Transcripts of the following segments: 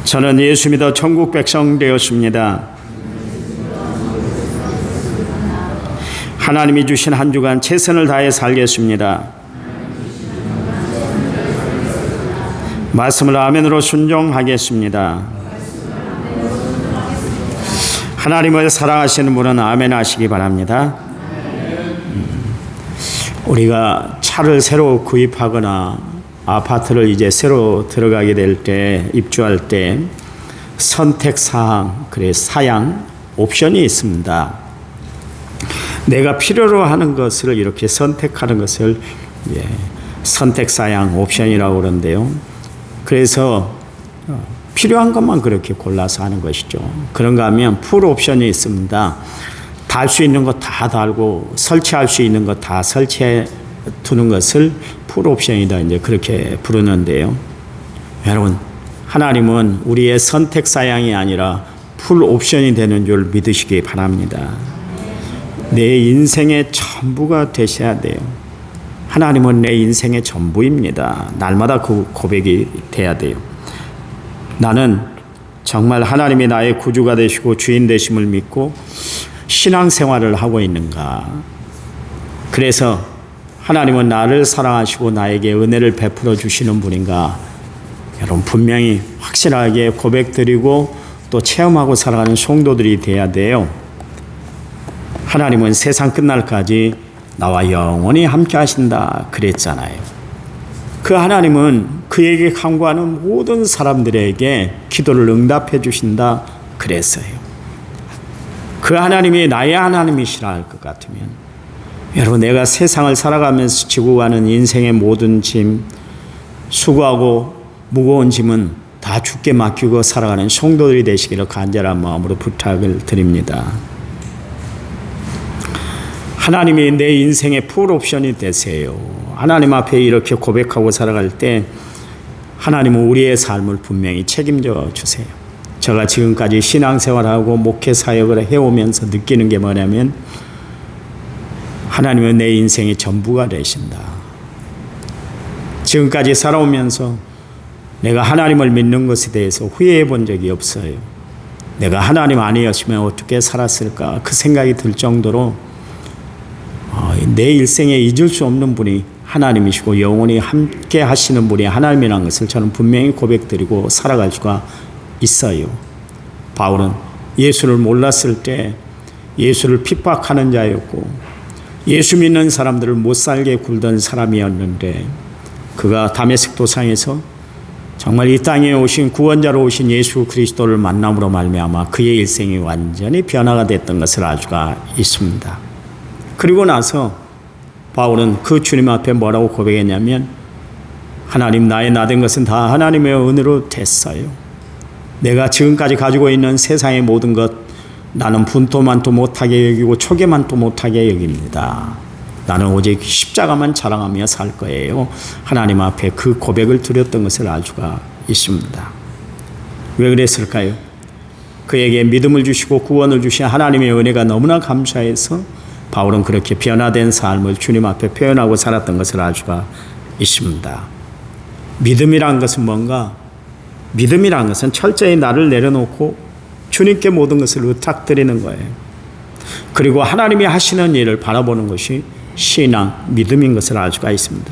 저는 예수 믿어 천국 백성 되었습니다. 하나님이 주신 한 주간 최선을 다해 살겠습니다. 말씀을 아멘으로 순종하겠습니다. 하나님을 사랑하시는 분은 아멘 하시기 바랍니다. 우리가 차를 새로 구입하거나 아파트를 이제 새로 들어가게 될 때, 입주할 때 선택사항, 사양, 옵션이 있습니다. 내가 필요로 하는 것을 이렇게 선택하는 것을 선택사양, 옵션이라고 그러는데요. 그래서 필요한 것만 그렇게 골라서 하는 것이죠. 그런가 하면 풀 옵션이 있습니다. 달 수 있는 것 다 달고 설치할 수 있는 것 다 설치해 두는 것을 풀 옵션이다 이제 그렇게 부르는데요. 여러분, 하나님은 우리의 선택 사양이 아니라 풀 옵션이 되는 줄 믿으시기 바랍니다. 내 인생의 전부가 되셔야 돼요. 하나님은 내 인생의 전부입니다. 날마다 그 고백이 돼야 돼요. 나는 정말 하나님이 나의 구주가 되시고 주인 되심을 믿고 신앙생활을 하고 있는가? 그래서 하나님은 나를 사랑하시고 나에게 은혜를 베풀어 주시는 분인가? 여러분, 분명히 확실하게 고백드리고 또 체험하고 살아가는 성도들이 돼야 돼요. 하나님은 세상 끝날까지 나와 영원히 함께 하신다 그랬잖아요. 그 하나님은 그에게 간구하는 모든 사람들에게 기도를 응답해 주신다 그랬어요. 그 하나님이 나의 하나님이시라 할 것 같으면, 여러분, 내가 세상을 살아가면서 지고 가는 인생의 모든 짐, 수고하고 무거운 짐은 다 주께 맡기고 살아가는 성도들이 되시기를 간절한 마음으로 부탁을 드립니다. 하나님이 내 인생의 풀 옵션이 되세요. 하나님 앞에 이렇게 고백하고 살아갈 때 하나님은 우리의 삶을 분명히 책임져 주세요. 제가 지금까지 신앙생활하고 목회 사역을 해오면서 느끼는 게 뭐냐면, 하나님은 내 인생의 전부가 되신다. 지금까지 살아오면서 내가 하나님을 믿는 것에 대해서 후회해 본 적이 없어요. 내가 하나님 아니었으면 어떻게 살았을까 그 생각이 들 정도로 내 일생에 잊을 수 없는 분이 하나님이시고 영원히 함께 하시는 분이 하나님이라는 것을 저는 분명히 고백드리고 살아갈 수가 있어요. 바울은 예수를 몰랐을 때 예수를 핍박하는 자였고 예수 믿는 사람들을 못 살게 굴던 사람이었는데, 그가 다메섹 도상에서 정말 이 땅에 오신 구원자로 오신 예수 그리스도를 만남으로 말미암아 그의 일생이 완전히 변화가 됐던 것을 알 수가 있습니다. 그리고 나서 바울은 그 주님 앞에 뭐라고 고백했냐면, 하나님, 나의 나된 것은 다 하나님의 은혜로 됐어요. 내가 지금까지 가지고 있는 세상의 모든 것 나는 분토만도 못하게 여기고 초계만도 못하게 여깁니다. 나는 오직 십자가만 자랑하며 살 거예요. 하나님 앞에 그 고백을 드렸던 것을 알 수가 있습니다. 왜 그랬을까요? 그에게 믿음을 주시고 구원을 주신 하나님의 은혜가 너무나 감사해서 바울은 그렇게 변화된 삶을 주님 앞에 표현하고 살았던 것을 알 수가 있습니다. 믿음이란 것은 뭔가? 믿음이란 것은 철저히 나를 내려놓고 주님께 모든 것을 의탁드리는 거예요. 그리고 하나님이 하시는 일을 바라보는 것이 신앙, 믿음인 것을 알 수가 있습니다.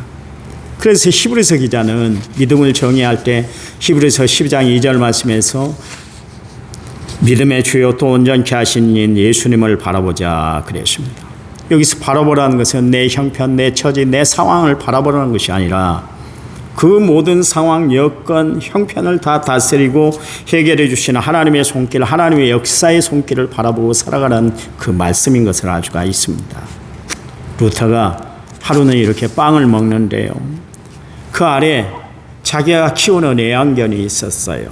그래서 히브리서 기자는 믿음을 정의할 때 히브리서 12장 2절 말씀에서 믿음의 주요 또 온전케 하신 인 예수님을 바라보자 그랬습니다. 여기서 바라보라는 것은 내 형편, 내 처지, 내 상황을 바라보라는 것이 아니라 그 모든 상황, 여건, 형편을 다 다스리고 해결해 주시는 하나님의 손길, 하나님의 역사의 손길을 바라보고 살아가는 그 말씀인 것을 알 수가 있습니다. 루터가 하루는 이렇게 빵을 먹는데요, 그 아래 자기가 키우는 애완견이 있었어요.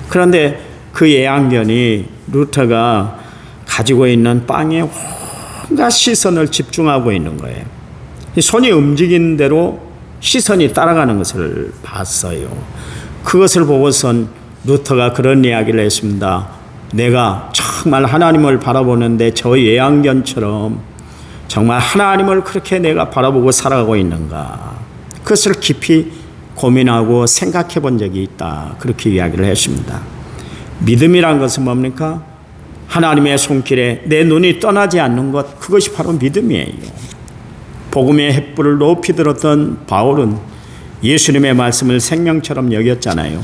그런데 그 애완견이 루터가 가지고 있는 빵에 온갖 시선을 집중하고 있는 거예요. 손이 움직이는 대로 시선이 따라가는 것을 봤어요. 그것을 보고선 루터가 그런 이야기를 했습니다. 내가 정말 하나님을 바라보는데 저 애완견처럼 정말 하나님을 그렇게 내가 바라보고 살아가고 있는가? 그것을 깊이 고민하고 생각해 본 적이 있다. 그렇게 이야기를 했습니다. 믿음이란 것은 뭡니까? 하나님의 손길에 내 눈이 떠나지 않는 것, 그것이 바로 믿음이에요. 복음의 횃불을 높이 들었던 바울은 예수님의 말씀을 생명처럼 여겼잖아요.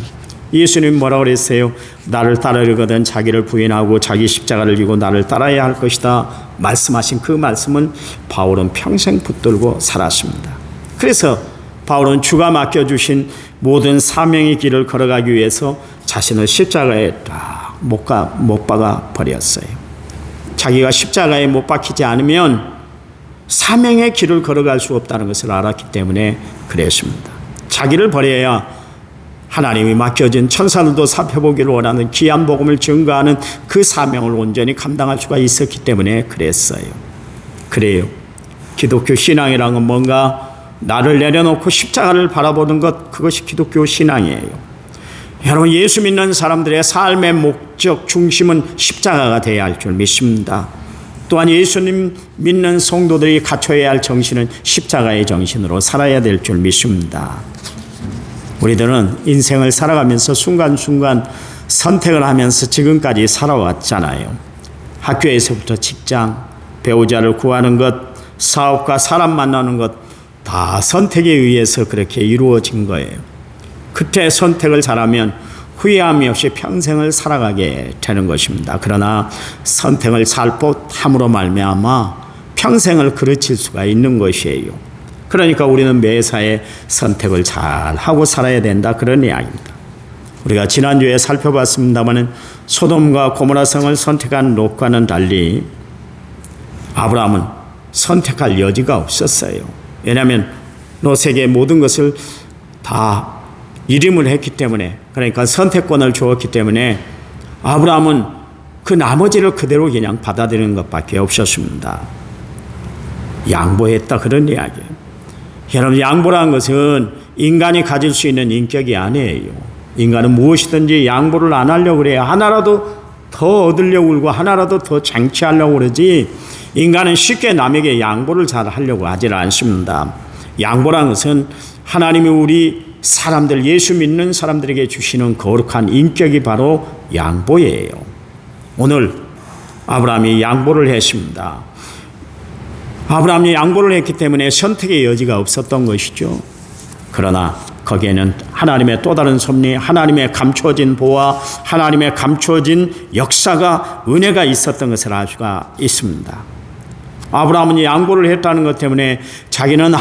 예수님 뭐라고 그랬어요? 나를 따르려거든 자기를 부인하고 자기 십자가를 지고 나를 따라야 할 것이다 말씀하신 그 말씀은 바울은 평생 붙들고 살았습니다. 그래서 바울은 주가 맡겨주신 모든 사명의 길을 걸어가기 위해서 자신을 십자가에 딱 못 박아 버렸어요. 자기가 십자가에 못 박히지 않으면 사명의 길을 걸어갈 수 없다는 것을 알았기 때문에 그랬습니다. 자기를 버려야 하나님이 맡겨진 천사들도 살펴보기를 원하는 귀한 복음을 증거하는 그 사명을 온전히 감당할 수가 있었기 때문에 그랬어요. 그래요. 기독교 신앙이란 건 뭔가 나를 내려놓고 십자가를 바라보는 것, 그것이 기독교 신앙이에요. 여러분, 예수 믿는 사람들의 삶의 목적 중심은 십자가가 되어야 할 줄 믿습니다. 또한 예수님 믿는 성도들이 갖춰야 할 정신은 십자가의 정신으로 살아야 될 줄 믿습니다. 우리들은 인생을 살아가면서 순간순간 선택을 하면서 지금까지 살아왔잖아요. 학교에서부터 직장, 배우자를 구하는 것, 사업과 사람 만나는 것, 다 선택에 의해서 그렇게 이루어진 거예요. 그때 선택을 잘하면 후회함이 없이 평생을 살아가게 되는 것입니다. 그러나 선택을 잘못함으로 말미암아 평생을 그르칠 수가 있는 것이에요. 그러니까 우리는 매사에 선택을 잘하고 살아야 된다, 그런 이야기입니다. 우리가 지난주에 살펴봤습니다마는 소돔과 고모라 성을 선택한 롯과는 달리 아브라함은 선택할 여지가 없었어요. 왜냐하면 롯에게 모든 것을 다 일임을 했기 때문에, 그러니까 선택권을 주었기 때문에 아브라함은 그 나머지를 그대로 그냥 받아들이는 것밖에 없었습니다. 양보했다, 그런 이야기예요. 여러분, 양보라는 것은 인간이 가질 수 있는 인격이 아니에요. 인간은 무엇이든지 양보를 안 하려고 그래요. 하나라도 더 얻으려고 그러고 하나라도 더 쟁취하려고 그러지, 인간은 쉽게 남에게 양보를 잘 하려고 하질 않습니다. 양보라는 것은 하나님이 우리 사람들, 예수 믿는 사람들에게 주시는 거룩한 인격이 바로 양보예요. 오늘 아브라함이 양보를 했습니다. 아브라함이 양보를 했기 때문에 선택의 여지가 없었던 것이죠. 그러나 거기에는 하나님의 또 다른 섭리, 하나님의 감추어진 보화, 하나님의 감추어진 역사가, 은혜가 있었던 것을 알 수가 있습니다. 아브라함은 양보를 했다는 것 때문에 자기는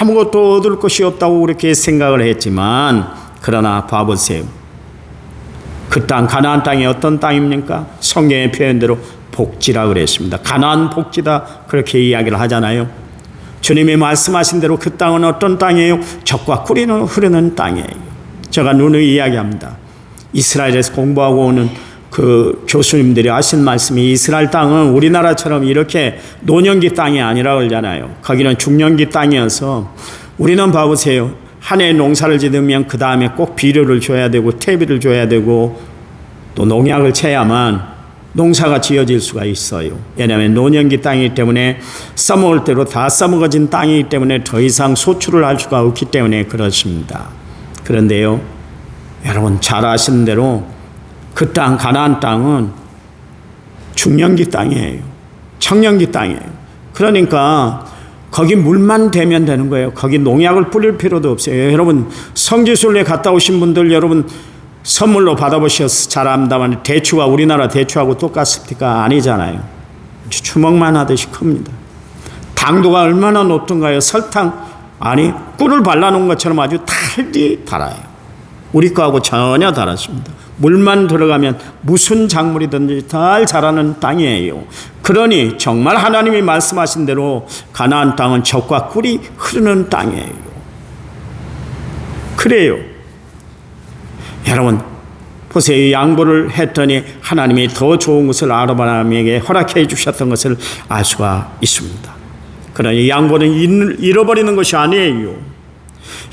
아무것도 얻을 것이 없다고 그렇게 생각을 했지만, 그러나 봐보세요. 그 땅, 가나안 땅이 어떤 땅입니까? 성경의 표현대로 복지라 그랬습니다. 가나안 복지다, 그렇게 이야기를 하잖아요. 주님이 말씀하신 대로 그 땅은 어떤 땅이에요? 젖과 꿀이 흐르는 땅이에요. 제가 누누이 이야기합니다. 이스라엘에서 공부하고 오는 그 교수님들이 하신 말씀이, 이스라엘 땅은 우리나라처럼 이렇게 노년기 땅이 아니라 그러잖아요. 거기는 중년기 땅이어서, 우리는 봐보세요. 한 해 농사를 짓으면 그 다음에 꼭 비료를 줘야 되고 퇴비를 줘야 되고 또 농약을 쳐야만 농사가 지어질 수가 있어요. 왜냐하면 노년기 땅이기 때문에 써먹을 대로 다 써먹어진 땅이기 때문에 더 이상 소출을 할 수가 없기 때문에 그렇습니다. 그런데요, 여러분 잘 아시는 대로 그 땅, 가나안 땅은 중년기 땅이에요. 청년기 땅이에요. 그러니까 거기 물만 대면 되는 거예요. 거기 농약을 뿌릴 필요도 없어요. 여러분 성지순례 갔다 오신 분들, 여러분 선물로 받아보셔서 잘 압니다만 대추가 우리나라 대추하고 똑같습니까? 아니잖아요. 주먹만 하듯이 큽니다. 당도가 얼마나 높던가요? 설탕, 아니 꿀을 발라놓은 것처럼 아주 달디 달아요. 우리 거하고 전혀 다르습니다. 물만 들어가면 무슨 작물이든지 잘 자라는 땅이에요. 그러니 정말 하나님이 말씀하신 대로 가나안 땅은 젖과 꿀이 흐르는 땅이에요. 그래요. 여러분 보세요. 양보를 했더니 하나님이 더 좋은 것을 아브라함에게 허락해 주셨던 것을 알 수가 있습니다. 그러니 양보는 잃어버리는 것이 아니에요.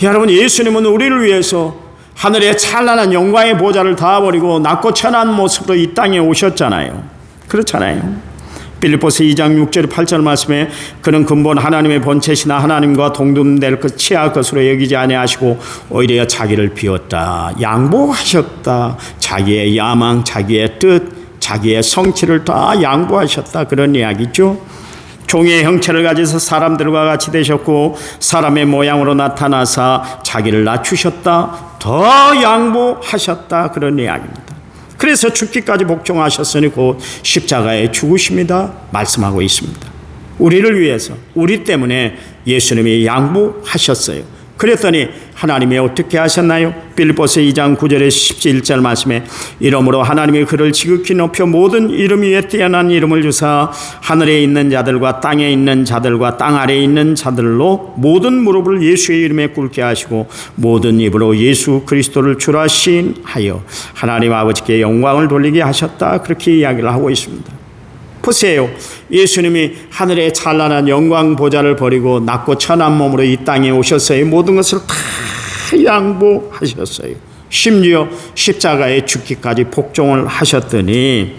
여러분 예수님은 우리를 위해서 하늘의 찬란한 영광의 보좌를 다 버리고 낮고 천한 모습으로 이 땅에 오셨잖아요. 그렇잖아요. 빌립보서 2장 6절 8절 말씀에 그는 근본 하나님의 본체시나 하나님과 동등될 것 취할 것으로 여기지 아니하시고 오히려 자기를 비웠다. 양보하셨다. 자기의 야망, 자기의 뜻, 자기의 성취를 다 양보하셨다. 그런 이야기죠. 종의 형체를 가지서 사람들과 같이 되셨고 사람의 모양으로 나타나사 자기를 낮추셨다. 더 양보하셨다. 그런 이야기입니다. 그래서 죽기까지 복종하셨으니 곧 십자가에 죽으십니다. 말씀하고 있습니다. 우리를 위해서, 우리 때문에 예수님이 양보하셨어요. 그랬더니 하나님이 어떻게 하셨나요? 빌립보서 2장 9절에 11절 말씀에 이러므로 하나님이 그를 지극히 높여 모든 이름 위에 뛰어난 이름을 주사 하늘에 있는 자들과 땅에 있는 자들과 땅 아래에 있는 자들로 모든 무릎을 예수의 이름에 꿇게 하시고 모든 입으로 예수 그리스도를 주라 시인하여 하나님 아버지께 영광을 돌리게 하셨다. 그렇게 이야기를 하고 있습니다. 보세요. 예수님이 하늘의 찬란한 영광 보좌를 버리고 낮고 천한 몸으로 이 땅에 오셨어요. 모든 것을 다 양보하셨어요. 심지어 십자가에 죽기까지 복종을 하셨더니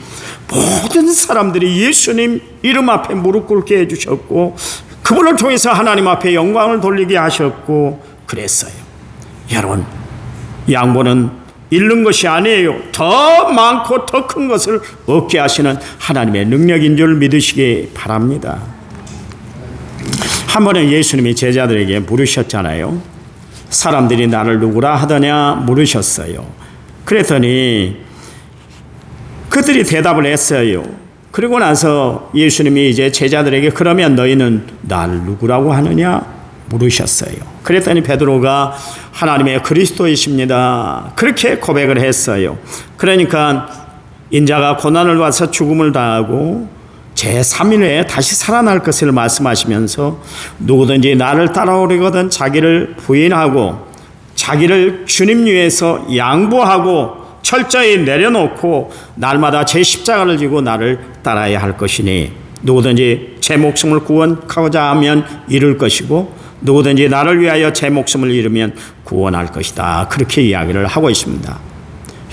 모든 사람들이 예수님 이름 앞에 무릎 꿇게 해주셨고 그분을 통해서 하나님 앞에 영광을 돌리게 하셨고 그랬어요. 여러분, 양보는 잃는 것이 아니에요. 더 많고 더 큰 것을 얻게 하시는 하나님의 능력인 줄 믿으시기 바랍니다. 한 번은 예수님이 제자들에게 물으셨잖아요. 사람들이 나를 누구라 하더냐 물으셨어요. 그랬더니 그들이 대답을 했어요. 그리고 나서 예수님이 이제 제자들에게 그러면 너희는 나를 누구라고 하느냐 물으셨어요. 그랬더니 베드로가 하나님의 그리스도이십니다. 그렇게 고백을 했어요. 그러니까 인자가 고난을 받아서 죽음을 당하고 제3일에 다시 살아날 것을 말씀하시면서 누구든지 나를 따라오려거든 자기를 부인하고 자기를 주님 위해서 양보하고 철저히 내려놓고 날마다 제 십자가를 지고 나를 따라야 할 것이니 누구든지 제 목숨을 구원하고자 하면 잃을 것이고 누구든지 나를 위하여 제 목숨을 잃으면 구원할 것이다. 그렇게 이야기를 하고 있습니다.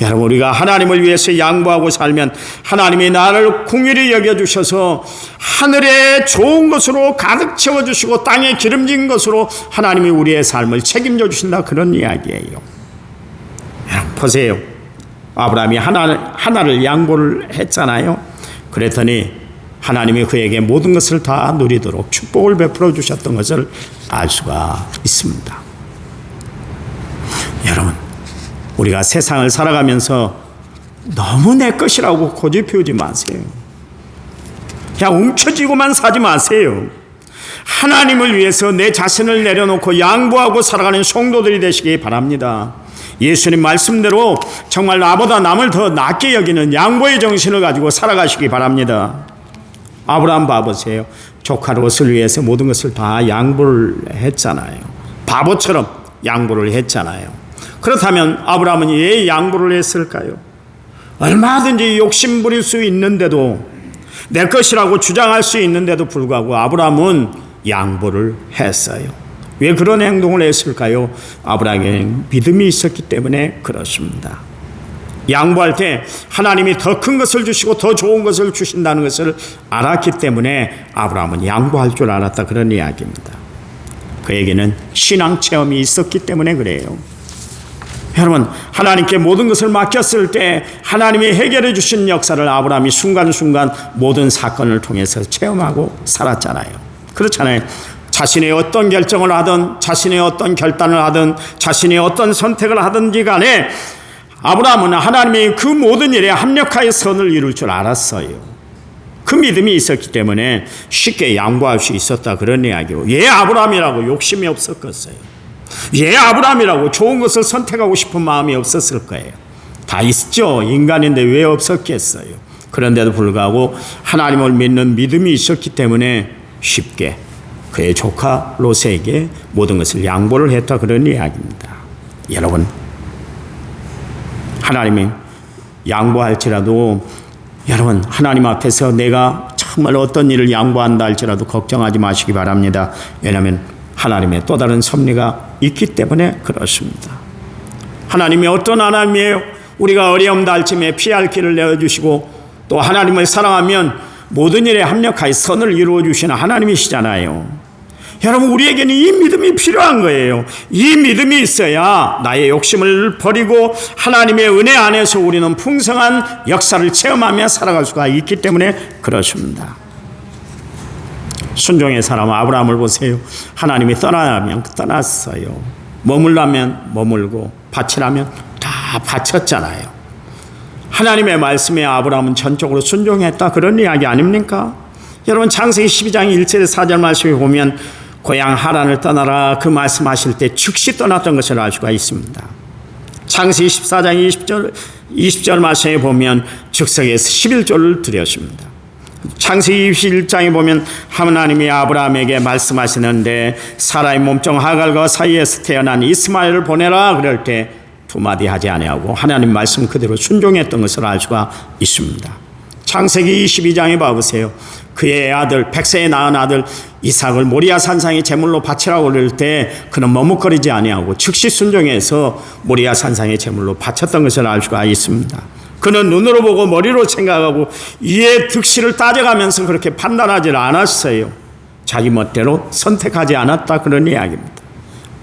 여러분, 우리가 하나님을 위해서 양보하고 살면 하나님이 나를 긍휼히 여겨주셔서 하늘에 좋은 것으로 가득 채워주시고 땅에 기름진 것으로 하나님이 우리의 삶을 책임져 주신다. 그런 이야기예요. 여러분 보세요. 아브라함이 하나를 양보를 했잖아요. 그랬더니 하나님이 그에게 모든 것을 다 누리도록 축복을 베풀어 주셨던 것을 알 수가 있습니다. 여러분, 우리가 세상을 살아가면서 너무 내 것이라고 고집 피우지 마세요. 그냥 움켜쥐고만 사지 마세요. 하나님을 위해서 내 자신을 내려놓고 양보하고 살아가는 성도들이 되시기 바랍니다. 예수님 말씀대로 정말 나보다 남을 더 낫게 여기는 양보의 정신을 가지고 살아가시기 바랍니다. 아브라함 봐보세요. 조카 롯을 위해서 모든 것을 다 양보를 했잖아요. 바보처럼 양보를 했잖아요. 그렇다면 아브라함은 왜 양보를 했을까요? 얼마든지 욕심 부릴 수 있는데도 내 것이라고 주장할 수 있는데도 불구하고 아브라함은 양보를 했어요. 왜 그런 행동을 했을까요? 아브라함에게는 믿음이 있었기 때문에 그렇습니다. 양보할 때 하나님이 더 큰 것을 주시고 더 좋은 것을 주신다는 것을 알았기 때문에 아브라함은 양보할 줄 알았다. 그런 이야기입니다. 그에게는 신앙 체험이 있었기 때문에 그래요. 여러분, 하나님께 모든 것을 맡겼을 때 하나님이 해결해 주신 역사를 아브라함이 순간순간 모든 사건을 통해서 체험하고 살았잖아요. 그렇잖아요. 자신의 어떤 결정을 하든 자신의 어떤 결단을 하든 자신의 어떤 선택을 하든지 간에 아브라함은 하나님이 그 모든 일에 합력하여 선을 이룰 줄 알았어요. 그 믿음이 있었기 때문에 쉽게 양보할 수 있었다. 그런 이야기고, 예 아브라함이라고 욕심이 없었겠어요. 예 아브라함이라고 좋은 것을 선택하고 싶은 마음이 없었을 거예요. 다 있죠. 인간인데 왜 없었겠어요. 그런데도 불구하고 하나님을 믿는 믿음이 있었기 때문에 쉽게 그의 조카 롯에게 모든 것을 양보를 했다. 그런 이야기입니다. 여러분, 하나님이 양보할지라도 여러분 하나님 앞에서 내가 정말 어떤 일을 양보한다 할지라도 걱정하지 마시기 바랍니다. 왜냐하면 하나님의 또 다른 섭리가 있기 때문에 그렇습니다. 하나님이 어떤 하나님이에요? 우리가 어려움 닿을 쯤에 피할 길을 내어주시고 또 하나님을 사랑하면 모든 일에 합력하여 선을 이루어 주시는 하나님이시잖아요. 여러분, 우리에게는 이 믿음이 필요한 거예요. 이 믿음이 있어야 나의 욕심을 버리고 하나님의 은혜 안에서 우리는 풍성한 역사를 체험하며 살아갈 수가 있기 때문에 그렇습니다. 순종의 사람 아브라함을 보세요. 하나님이 떠나면 떠났어요. 머물라면 머물고 바치라면 다 바쳤잖아요. 하나님의 말씀에 아브라함은 전적으로 순종했다, 그런 이야기 아닙니까? 여러분, 창세기 12장 1절 4절 말씀에 보면 고향 하란을 떠나라 그 말씀하실 때 즉시 떠났던 것을 알 수가 있습니다. 창세기 14장 20절 말씀에 보면 즉석에서 11조를 드렸습니다. 창세기 21장에 보면 하나님이 아브라함에게 말씀하시는데 사라의 몸종 하갈과 사이에서 태어난 이스마엘을 보내라 그럴 때 두 마디 하지 아니하고 하나님 말씀 그대로 순종했던 것을 알 수가 있습니다. 창세기 22장에 봐보세요. 그의 아들, 100세에 낳은 아들 이삭을 모리아 산상에 제물로 바치라고 그럴 때 그는 머뭇거리지 아니하고 즉시 순종해서 모리아 산상에 제물로 바쳤던 것을 알 수가 있습니다. 그는 눈으로 보고 머리로 생각하고 이의 득실을 따져가면서 그렇게 판단하지 않았어요. 자기 멋대로 선택하지 않았다, 그런 이야기입니다.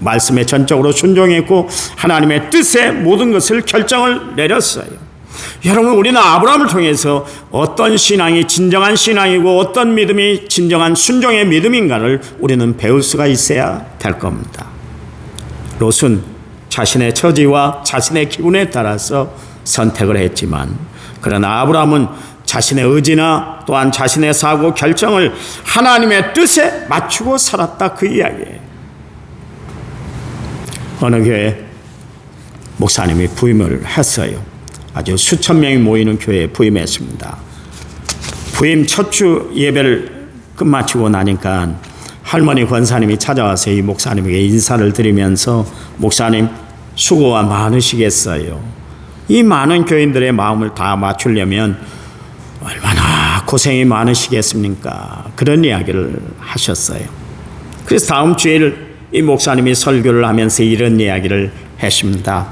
말씀에 전적으로 순종했고 하나님의 뜻에 모든 것을 결정을 내렸어요. 여러분, 우리는 아브라함을 통해서 어떤 신앙이 진정한 신앙이고 어떤 믿음이 진정한 순종의 믿음인가를 우리는 배울 수가 있어야 될 겁니다. 롯은 자신의 처지와 자신의 기분에 따라서 선택을 했지만, 그러나 아브라함은 자신의 의지나 또한 자신의 사고 결정을 하나님의 뜻에 맞추고 살았다, 그 이야기예요. 어느 교회 목사님이 부임을 했어요. 아주 수천 명이 모이는 교회에 부임했습니다. 부임 첫 주 예배를 끝마치고 나니까 할머니 권사님이 찾아와서 이 목사님에게 인사를 드리면서 목사님 수고가 많으시겠어요. 이 많은 교인들의 마음을 다 맞추려면 얼마나 고생이 많으시겠습니까? 그런 이야기를 하셨어요. 그래서 다음 주일 이 목사님이 설교를 하면서 이런 이야기를 했습니다.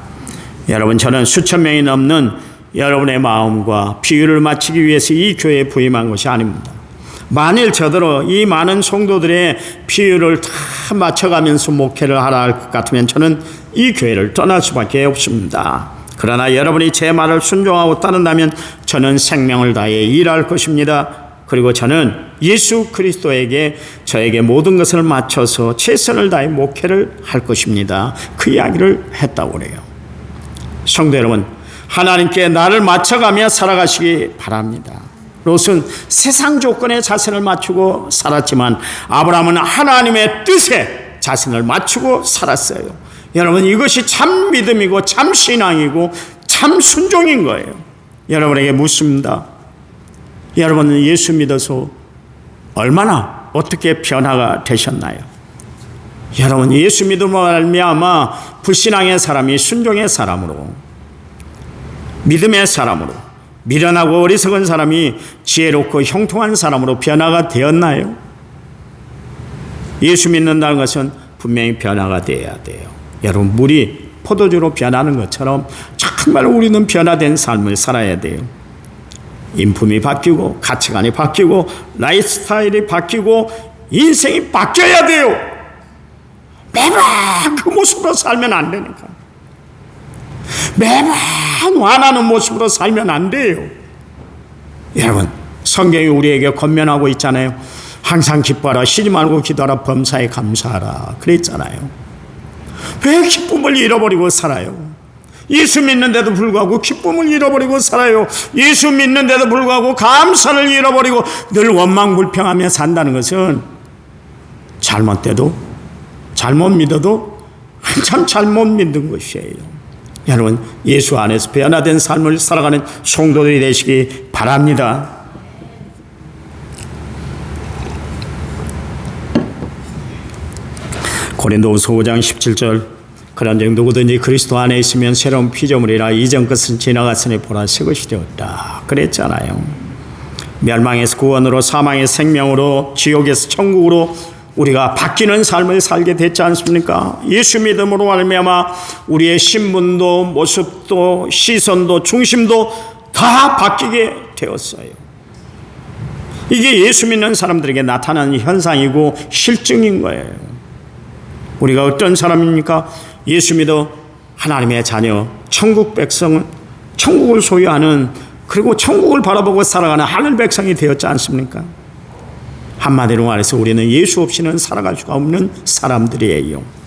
여러분, 저는 수천 명이 넘는 여러분의 마음과 비유를 맞추기 위해서 이 교회에 부임한 것이 아닙니다. 만일 저더러 이 많은 성도들의 비유를 다 맞춰가면서 목회를 하라 할 것 같으면 저는 이 교회를 떠날 수밖에 없습니다. 그러나 여러분이 제 말을 순종하고 따른다면 저는 생명을 다해 일할 것입니다. 그리고 저는 예수 그리스도에게 저에게 모든 것을 맞춰서 최선을 다해 목회를 할 것입니다. 그 이야기를 했다고 그래요. 성도 여러분, 하나님께 나를 맞춰가며 살아가시기 바랍니다. 롯은 세상 조건에 자신을 맞추고 살았지만 아브라함은 하나님의 뜻에 자신을 맞추고 살았어요. 여러분, 이것이 참 믿음이고 참 신앙이고 참 순종인 거예요. 여러분에게 묻습니다. 여러분은 예수 믿어서 얼마나 어떻게 변화가 되셨나요? 여러분, 예수 믿음으로 말미암아 불신앙의 사람이 순종의 사람으로, 믿음의 사람으로, 미련하고 어리석은 사람이 지혜롭고 형통한 사람으로 변화가 되었나요? 예수 믿는다는 것은 분명히 변화가 되어야 돼요. 여러분, 물이 포도주로 변하는 것처럼 정말 우리는 변화된 삶을 살아야 돼요. 인품이 바뀌고 가치관이 바뀌고 라이프 스타일이 바뀌고 인생이 바뀌어야 돼요. 매번 그 모습으로 살면 안 되니까. 매번 화나는 모습으로 살면 안 돼요. 여러분, 성경이 우리에게 권면하고 있잖아요. 항상 기뻐하라, 쉬지 말고 기도하라, 범사에 감사하라 그랬잖아요. 왜 기쁨을 잃어버리고 살아요? 예수 믿는데도 불구하고 기쁨을 잃어버리고 살아요. 예수 믿는데도 불구하고 감사를 잃어버리고 늘 원망불평하며 산다는 것은 잘못돼도, 잘못 믿어도 한참 잘못 믿는 것이에요. 여러분, 예수 안에서 변화된 삶을 살아가는 성도들이 되시기 바랍니다. 고린도후서 5장 17절, 그런즉 누구든지 그리스도 안에 있으면 새로운 피조물이라 이전 것은 지나갔으니 보라 새 것이 되었다 그랬잖아요. 멸망에서 구원으로, 사망에서 생명으로, 지옥에서 천국으로 우리가 바뀌는 삶을 살게 됐지 않습니까? 예수 믿음으로 말미암아 우리의 신분도 모습도 시선도 중심도 다 바뀌게 되었어요. 이게 예수 믿는 사람들에게 나타나는 현상이고 실증인 거예요. 우리가 어떤 사람입니까? 예수 믿어 하나님의 자녀, 천국 백성, 천국을 소유하는, 그리고 천국을 바라보고 살아가는 하늘 백성이 되었지 않습니까? 한마디로 말해서 우리는 예수 없이는 살아갈 수가 없는 사람들이에요.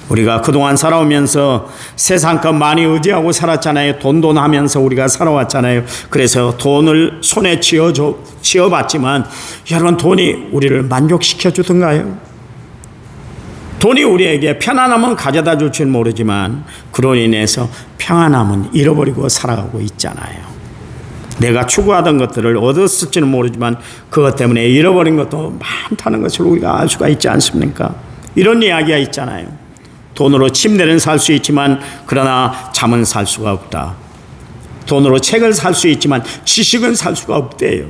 우리가 그동안 살아오면서 세상 것 많이 의지하고 살았잖아요. 돈 하면서 우리가 살아왔잖아요. 그래서 돈을 손에 쥐어봤지만 여러분, 돈이 우리를 만족시켜 주던가요? 돈이 우리에게 편안함은 가져다 줄지는 모르지만 그로 인해서 평안함은 잃어버리고 살아가고 있잖아요. 내가 추구하던 것들을 얻었을지는 모르지만 그것 때문에 잃어버린 것도 많다는 것을 우리가 알 수가 있지 않습니까? 이런 이야기가 있잖아요. 돈으로 침대는 살 수 있지만 그러나 잠은 살 수가 없다. 돈으로 책을 살 수 있지만 지식은 살 수가 없대요.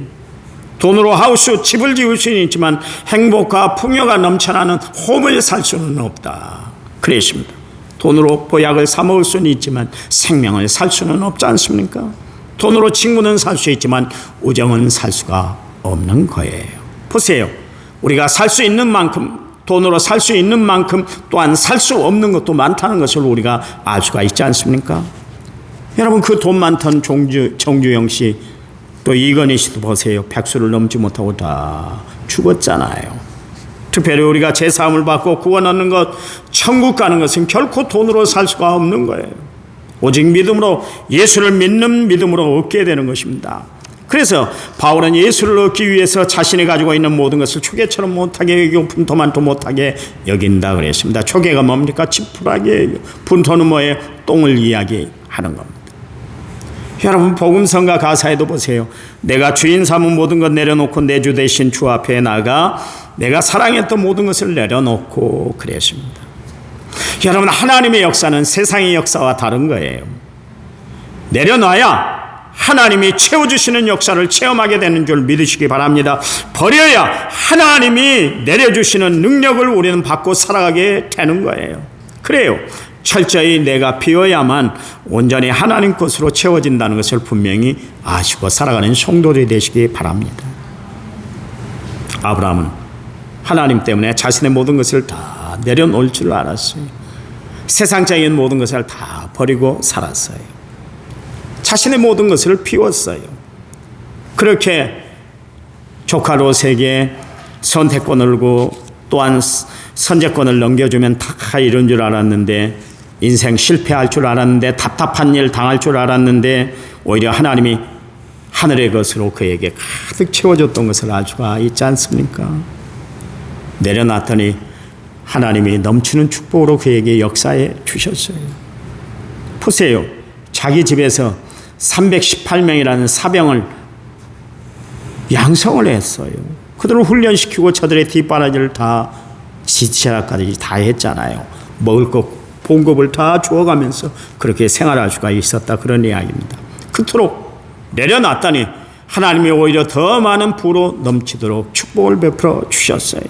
돈으로 하우스, 집을 지을 수는 있지만 행복과 풍요가 넘쳐나는 홈을 살 수는 없다. 그랬습니다. 돈으로 보약을 사 먹을 수는 있지만 생명을 살 수는 없지 않습니까? 돈으로 친구는 살 수 있지만 우정은 살 수가 없는 거예요. 보세요. 우리가 살 수 있는 만큼, 돈으로 살 수 있는 만큼 또한 살 수 없는 것도 많다는 것을 우리가 알 수가 있지 않습니까? 여러분, 그 돈 많던 정주영 씨, 또 이건희 씨도 보세요. 백수를 넘지 못하고 다 죽었잖아요. 특별히 우리가 제사함을 받고 구원 얻는 것, 천국 가는 것은 결코 돈으로 살 수가 없는 거예요. 오직 믿음으로, 예수를 믿는 믿음으로 얻게 되는 것입니다. 그래서 바울은 예수를 얻기 위해서 자신이 가지고 있는 모든 것을 초계처럼 못하게 여기고 분토만도 못하게 여긴다 그랬습니다. 초계가 뭡니까? 지푸라기예요. 분토는 뭐예요? 똥을 이야기하는 겁니다. 여러분, 복음성가 가사에도 보세요. 내가 주인 삼은 모든 것 내려놓고 내 주 대신 주 앞에 나가 내가 사랑했던 모든 것을 내려놓고 그랬습니다. 여러분, 하나님의 역사는 세상의 역사와 다른 거예요. 내려놔야 하나님이 채워주시는 역사를 체험하게 되는 줄 믿으시기 바랍니다. 버려야 하나님이 내려주시는 능력을 우리는 받고 살아가게 되는 거예요. 그래요. 철저히 내가 비워야만 온전히 하나님 것으로 채워진다는 것을 분명히 아시고 살아가는 성도들이 되시기 바랍니다. 아브라함은 하나님 때문에 자신의 모든 것을 다 내려놓을 줄 알았어요. 세상적인 모든 것을 다 버리고 살았어요. 자신의 모든 것을 비웠어요. 그렇게 조카 롯에게 선택권을 주고 또한 선제권을 넘겨주면 다 이런 줄 알았는데, 인생 실패할 줄 알았는데, 답답한 일 당할 줄 알았는데, 오히려 하나님이 하늘의 것으로 그에게 가득 채워줬던 것을 알 수가 있지 않습니까? 내려놨더니 하나님이 넘치는 축복으로 그에게 역사해 주셨어요. 보세요. 자기 집에서 318명이라는 사병을 양성을 했어요. 그들을 훈련시키고 저들의 뒷바라지를 다 지체까지 다 했잖아요. 먹을 것 봉급을 다 주어가면서 그렇게 생활할 수가 있었다, 그런 이야기입니다. 그토록 내려놨더니 하나님이 오히려 더 많은 부로 넘치도록 축복을 베풀어 주셨어요.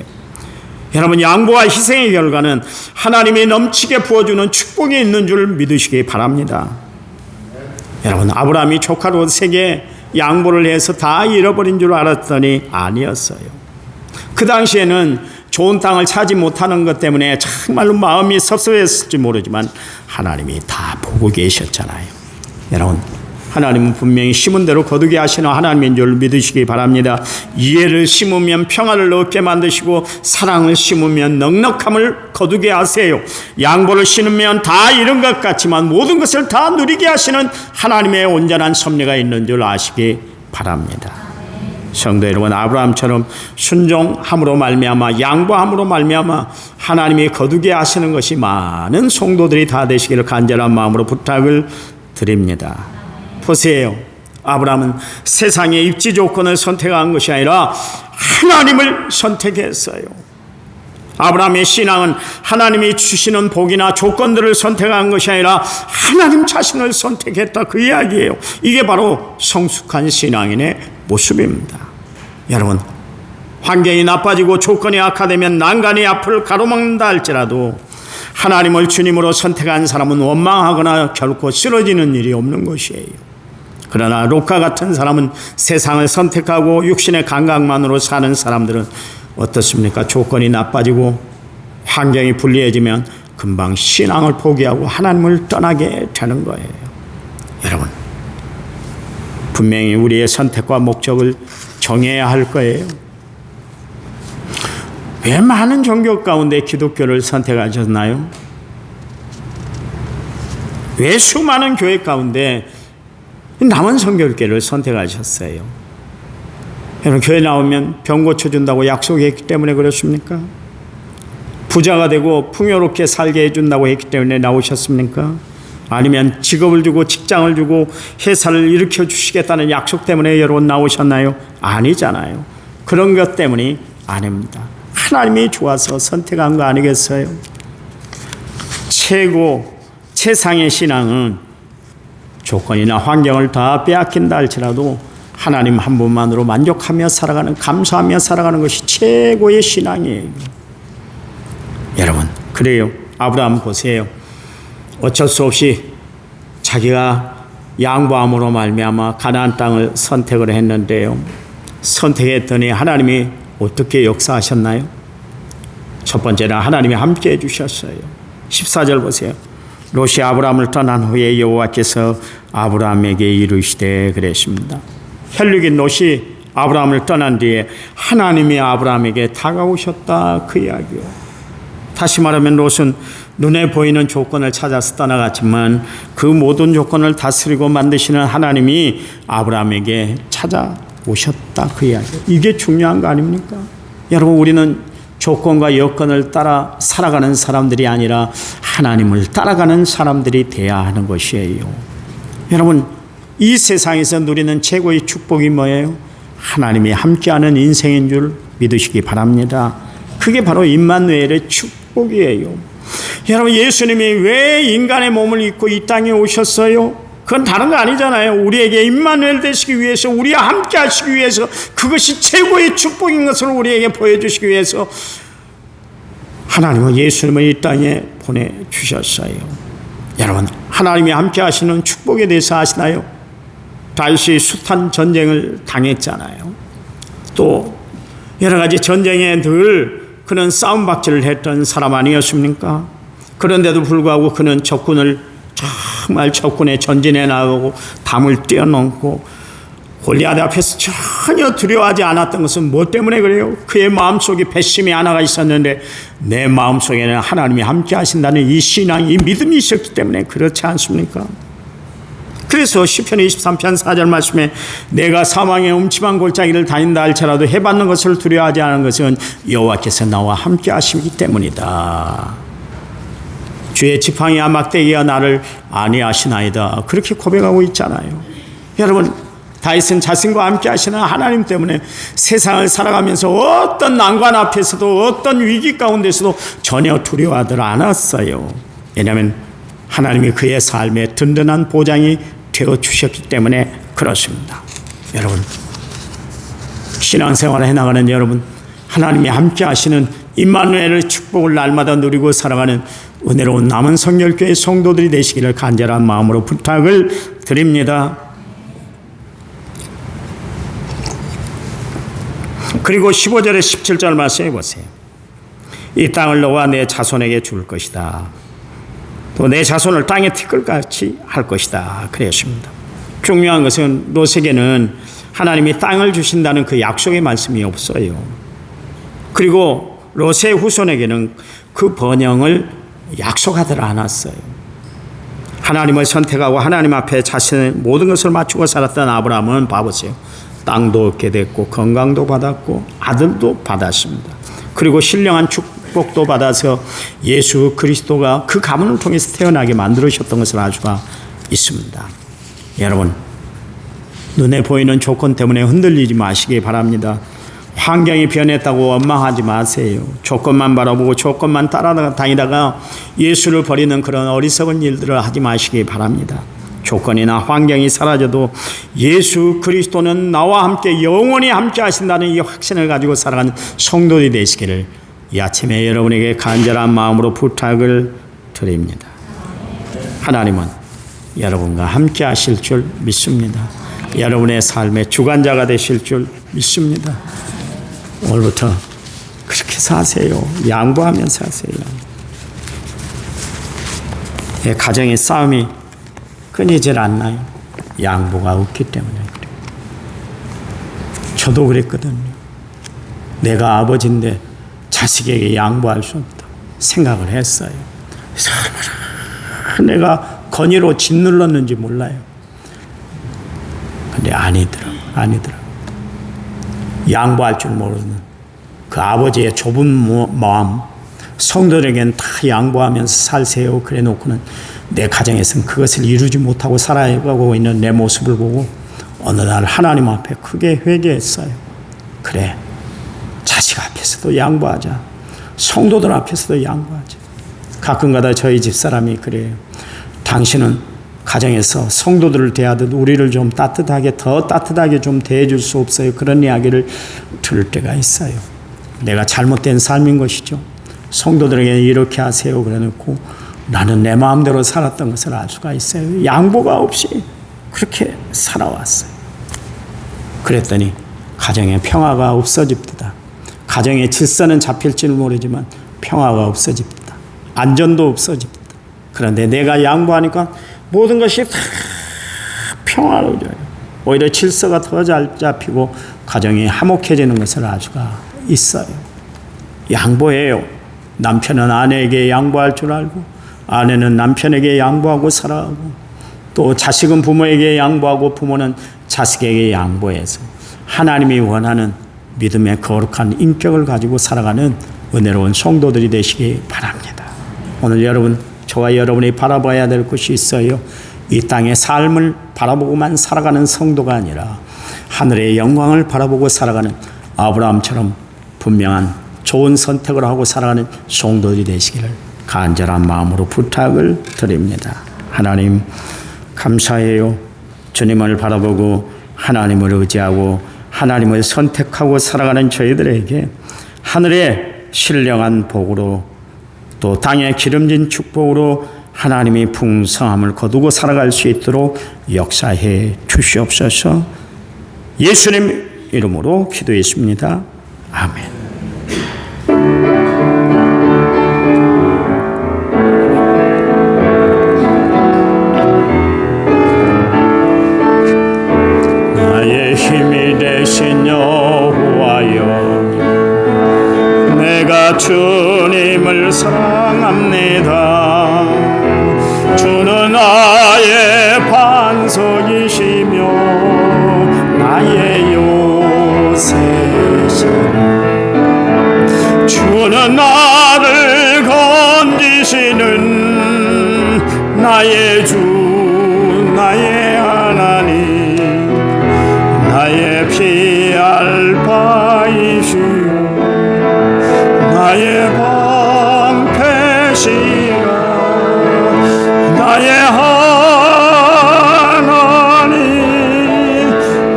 여러분, 양보와 희생의 결과는 하나님이 넘치게 부어주는 축복이 있는 줄 믿으시기 바랍니다. 여러분, 아브라함이 조카 롯에게 양보를 해서 다 잃어버린 줄 알았더니 아니었어요. 그 당시에는 좋은 땅을 차지 못하는 것 때문에 정말로 마음이 섭섭했을지 모르지만 하나님이 다 보고 계셨잖아요. 여러분, 하나님은 분명히 심은 대로 거두게 하시는 하나님인 줄 믿으시기 바랍니다. 이해를 심으면 평화를 얻게 만드시고 사랑을 심으면 넉넉함을 거두게 하세요. 양보를 심으면 다 잃은 것 같지만 모든 것을 다 누리게 하시는 하나님의 온전한 섭리가 있는 줄 아시기 바랍니다. 성도 여러분, 아브라함처럼 순종함으로 말미암아 양보함으로 말미암아 하나님이 거두게 하시는 것이 많은 성도들이 다 되시기를 간절한 마음으로 부탁을 드립니다. 보세요. 아브라함은 세상의 입지 조건을 선택한 것이 아니라 하나님을 선택했어요. 아브라함의 신앙은 하나님이 주시는 복이나 조건들을 선택한 것이 아니라 하나님 자신을 선택했다, 그 이야기예요. 이게 바로 성숙한 신앙인의 모습입니다. 여러분, 환경이 나빠지고 조건이 악화되면 난간이 앞을 가로막는다 할지라도 하나님을 주님으로 선택한 사람은 원망하거나 결코 쓰러지는 일이 없는 것이에요. 그러나 롯과 같은 사람은 세상을 선택하고 육신의 감각만으로 사는 사람들은 어떻습니까? 조건이 나빠지고 환경이 불리해지면 금방 신앙을 포기하고 하나님을 떠나게 되는 거예요. 여러분, 분명히 우리의 선택과 목적을 정해야 할 거예요. 왜 많은 종교 가운데 기독교를 선택하셨나요? 왜 수많은 교회 가운데 남은 성결교를 선택하셨어요? 여러분, 교회 나오면 병 고쳐준다고 약속했기 때문에 그렇습니까? 부자가 되고 풍요롭게 살게 해준다고 했기 때문에 나오셨습니까? 아니면 직업을 주고 직장을 주고 회사를 일으켜 주시겠다는 약속 때문에 여러분 나오셨나요? 아니잖아요. 그런 것 때문이 아닙니다. 하나님이 좋아서 선택한 거 아니겠어요? 최상의 신앙은 조건이나 환경을 다 빼앗긴다 할지라도 하나님 한 분만으로 만족하며 살아가는, 감사하며 살아가는 것이 최고의 신앙이에요. 여러분, 그래요. 아브라함 보세요. 어쩔 수 없이 자기가 양보함으로 말미암아 가나안 땅을 선택을 했는데요. 선택했더니 하나님이 어떻게 역사하셨나요? 첫 번째는 하나님이 함께해 주셨어요. 14절 보세요. 롯이 아브라함을 떠난 후에 여호와께서 아브라함에게 이르시되 그랬습니다. 혈육인 롯이 아브라함을 떠난 뒤에 하나님이 아브라함에게 다가오셨다, 그 이야기요. 다시 말하면 롯은 눈에 보이는 조건을 찾아서 떠나갔지만 그 모든 조건을 다스리고 만드시는 하나님이 아브라함에게 찾아오셨다, 그 이야기요. 이게 중요한 거 아닙니까? 여러분, 우리는 조건과 여건을 따라 살아가는 사람들이 아니라 하나님을 따라가는 사람들이 돼야 하는 것이에요. 여러분, 이 세상에서 누리는 최고의 축복이 뭐예요? 하나님이 함께하는 인생인 줄 믿으시기 바랍니다. 그게 바로 임마누엘의 축복이에요. 여러분, 예수님이 왜 인간의 몸을 입고 이 땅에 오셨어요? 그건 다른 거 아니잖아요. 우리에게 임마누엘 되시기 위해서, 우리와 함께 하시기 위해서, 그것이 최고의 축복인 것을 우리에게 보여주시기 위해서 하나님은 예수님을 이 땅에 보내주셨어요. 여러분, 하나님이 함께 하시는 축복에 대해서 아시나요? 다윗이 숱한 전쟁을 당했잖아요. 또 여러 가지 전쟁에 늘 그는 싸움박질을 했던 사람 아니었습니까? 그런데도 불구하고 그는 정말 적군의 전진에 나가고 담을 뛰어넘고 골리앗 앞에서 전혀 두려워하지 않았던 것은 무엇 때문에 그래요? 그의 마음속에 배심이 하나가 있었는데 내 마음속에는 하나님이 함께 하신다는 이 신앙, 이 믿음이 있었기 때문에 그렇지 않습니까? 그래서 시편 23편 4절 말씀에 내가 사망의 음침한 골짜기를 다닌다 할지라도 해받는 것을 두려워하지 않은 것은 여호와께서 나와 함께 하시기 때문이다. 주의 지팡이와 막대기가 나를 안위하시나이다. 그렇게 고백하고 있잖아요. 여러분, 다윗은 자신과 함께 하시는 하나님 때문에 세상을 살아가면서 어떤 난관 앞에서도 어떤 위기 가운데서도 전혀 두려워하지 않았어요. 왜냐하면 하나님이 그의 삶의 든든한 보장이 되어주셨기 때문에 그렇습니다. 여러분, 신앙생활을 해나가는 여러분, 하나님이 함께 하시는 임마누엘의 축복을 날마다 누리고 살아가는 은혜로운 남은 성결교회 성도들이 되시기를 간절한 마음으로 부탁을 드립니다. 그리고 15절에 17절 말씀해 보세요. 이 땅을 너와 내 자손에게 줄 것이다. 또 내 자손을 땅의 티끌같이 할 것이다. 그랬습니다. 중요한 것은 롯에게는 하나님이 땅을 주신다는 그 약속의 말씀이 없어요. 그리고 롯의 후손에게는 그 번영을 약속하지 않았어요. 하나님을 선택하고 하나님 앞에 자신의 모든 것을 맞추고 살았던 아브라함은 봐보세요. 땅도 얻게 됐고 건강도 받았고 아들도 받았습니다. 그리고 신령한 축복도 받아서 예수 그리스도가 그 가문을 통해서 태어나게 만들으셨던 것을 알 수가 있습니다. 여러분, 눈에 보이는 조건 때문에 흔들리지 마시기 바랍니다. 환경이 변했다고 원망하지 마세요. 조건만 바라보고 조건만 따라다니다가 예수를 버리는 그런 어리석은 일들을 하지 마시기 바랍니다. 조건이나 환경이 사라져도 예수 그리스도는 나와 함께 영원히 함께 하신다는 이 확신을 가지고 살아가는 성도들이 되시기를 이 아침에 여러분에게 간절한 마음으로 부탁을 드립니다. 하나님은 여러분과 함께 하실 줄 믿습니다. 여러분의 삶의 주관자가 되실 줄 믿습니다. 오늘부터 그렇게 사세요. 양보하면서 사세요. 가정의 싸움이 끊이질 않나요? 양보가 없기 때문에 그래요. 저도 그랬거든요. 내가 아버지인데 자식에게 양보할 수 없다 생각을 했어요. 내가 건의로 짓눌렀는지 몰라요. 근데 아니더라고. 양보할 줄 모르는 그 아버지의 좁은 마음, 성도들에게는 다 양보하면서 살세요 그래 놓고는 내 가정에서는 그것을 이루지 못하고 살아가고 있는 내 모습을 보고 어느 날 하나님 앞에 크게 회개했어요. 그래, 자식 앞에서도 양보하자. 성도들 앞에서도 양보하자. 가끔가다 저희 집사람이 그래요. 당신은 가정에서 성도들을 대하듯 우리를 좀 따뜻하게, 더 따뜻하게 좀 대해줄 수 없어요. 그런 이야기를 들을 때가 있어요. 내가 잘못된 삶인 것이죠. 성도들에게 이렇게 하세요 그래 놓고 나는 내 마음대로 살았던 것을 알 수가 있어요. 양보가 없이 그렇게 살아왔어요. 그랬더니 가정에 평화가 없어집니다. 가정의 질서는 잡힐지는 모르지만 평화가 없어집니다. 안전도 없어집니다. 그런데 내가 양보하니까 모든 것이 다 평화로워져요. 오히려 질서가 더 잘 잡히고 가정이 화목해지는 것을 알 수가 있어요. 양보해요. 남편은 아내에게 양보할 줄 알고, 아내는 남편에게 양보하고 살아가고, 또 자식은 부모에게 양보하고 부모는 자식에게 양보해서 하나님이 원하는 믿음의 거룩한 인격을 가지고 살아가는 은혜로운 성도들이 되시기 바랍니다. 오늘 여러분, 저와 여러분이 바라봐야 될 것이 있어요. 이 땅의 삶을 바라보고만 살아가는 성도가 아니라 하늘의 영광을 바라보고 살아가는 아브라함처럼 분명한 좋은 선택을 하고 살아가는 성도들이 되시기를 간절한 마음으로 부탁을 드립니다. 하나님 감사해요. 주님을 바라보고 하나님을 의지하고 하나님을 선택하고 살아가는 저희들에게 하늘의 신령한 복으로 또 땅의 기름진 축복으로 하나님이 풍성함을 거두고 살아갈 수 있도록 역사해 주시옵소서. 예수님 이름으로 기도했습니다. 아멘. 나의 힘이 되신 여호와여, 내가 주님을 사랑합니다. 주는 나의 반석이시며 나의 요새시라. 주는 나를 건지시는 나의 주, 나의 하나님, 나의 피할 바이시오, 나의 방패시라. 나의 하나님,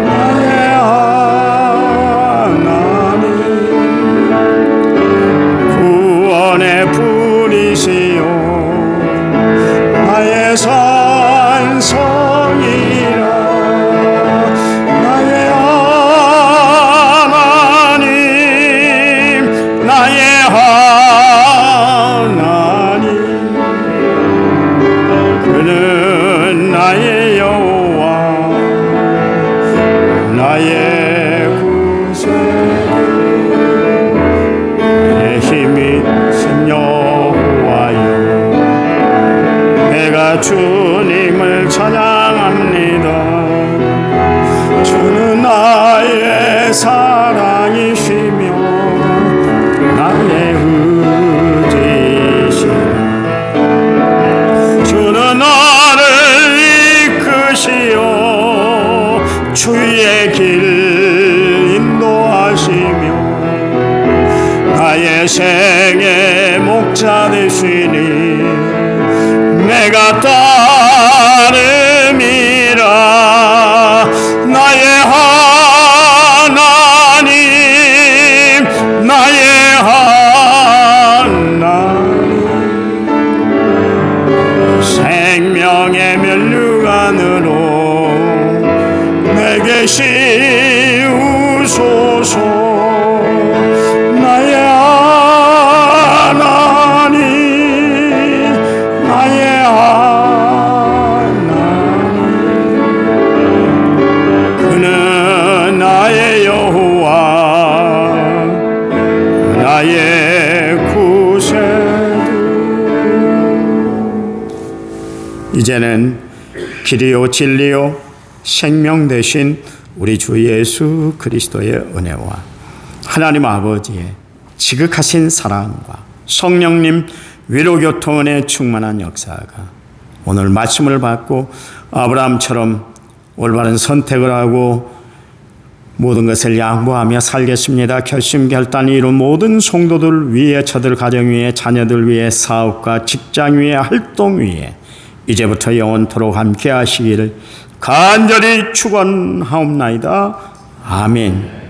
나의 하나님, 구원의 불이시오, 나의 산성이라. 나의 하나님, 나의 하나님, 그는 나의 여호와, 나의 구세, 내 힘이 신 여호와여, 내가 주님을 찬양합니다. 주는 나의 사랑이시며 나의 의지시라. 주는 나를 이끄시어 주의 길 인도하시며 나의 생의 목자 되시니 내가 따름이라. 나의 하나님, 나의 하나님, 생명의 면류관으로 내 계시우소서. 나의 하나님, 나의 하나님, 그는 나의 여호와, 나의 구세주. 이제는 길이요 진리요 생명 되신 우리 주 예수 그리스도의 은혜와 하나님 아버지의 지극하신 사랑과 성령님 위로교통원의 충만한 역사가 오늘 말씀을 받고 아브라함처럼 올바른 선택을 하고 모든 것을 양보하며 살겠습니다 결심결단이 이룬 모든 성도들 위에, 저들 가정 위에, 자녀들 위에, 사업과 직장 위에, 활동 위에 이제부터 영원토록 함께 하시기를 간절히 축원하옵나이다. 아멘.